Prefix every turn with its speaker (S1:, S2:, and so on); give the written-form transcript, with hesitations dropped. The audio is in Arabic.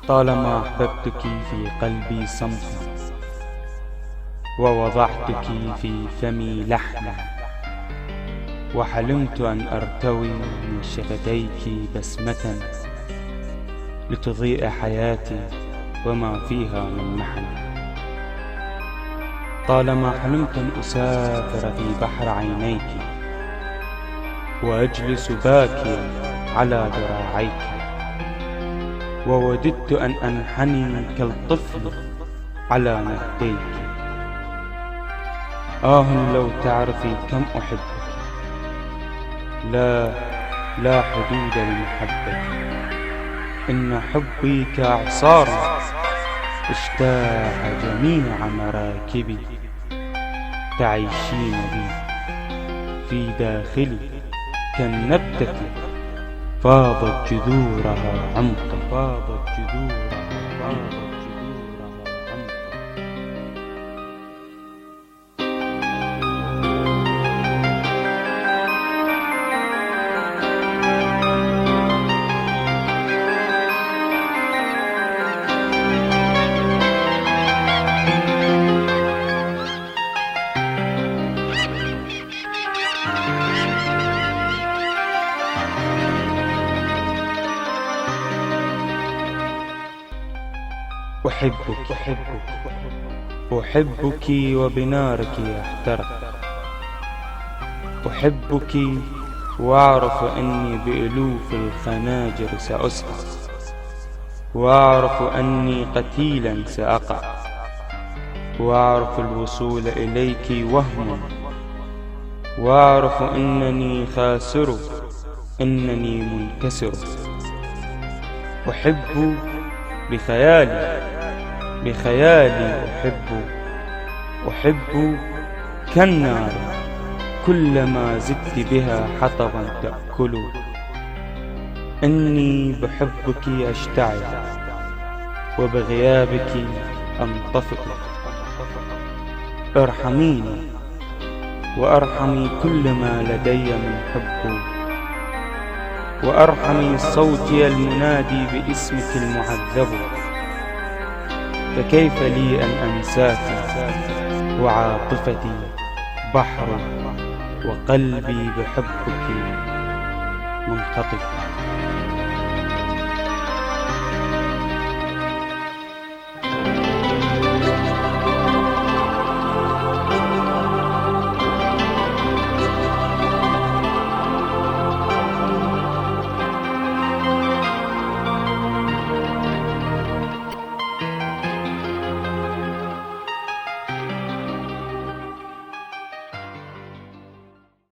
S1: طالما أحببتك في قلبي صمتا، ووضعتك في فمي لحنا، وحلمت أن أرتوي من شفتيك بسمة لتضيء حياتي وما فيها من محن. طالما حلمت أن أسافر في بحر عينيك، وأجلس باكيا على ذراعيك، ووددت أن أنحني كالطفل على نهديك. لو تعرفي كم أحبك، لا حدود لمحبتي. إن حبي كإعصار اجتاح جميع مراكبي. تعيشين بي في داخلي كالنبتة فاضت جذورها عمقا. أحبك وبنارك أحترق. أحبك وأعرف أني بألوف الخناجر سأسحق، وأعرف أني قتيلا سأقع، وأعرف الوصول إليك وهم، وأعرف أنني خاسر، أنني منكسر. أحب بخيالي أحب كالنار، كلما زدت بها حطبا تأكل. إني بحبك أشتعل، وبغيابك أنطفئ. ارحميني وارحمي كل ما لدي من حب، وارحمي صوتي المنادي باسمك المعذب. فكيف لي أن أنساك وعاطفتي بحر، وقلبي بحبك منخطف.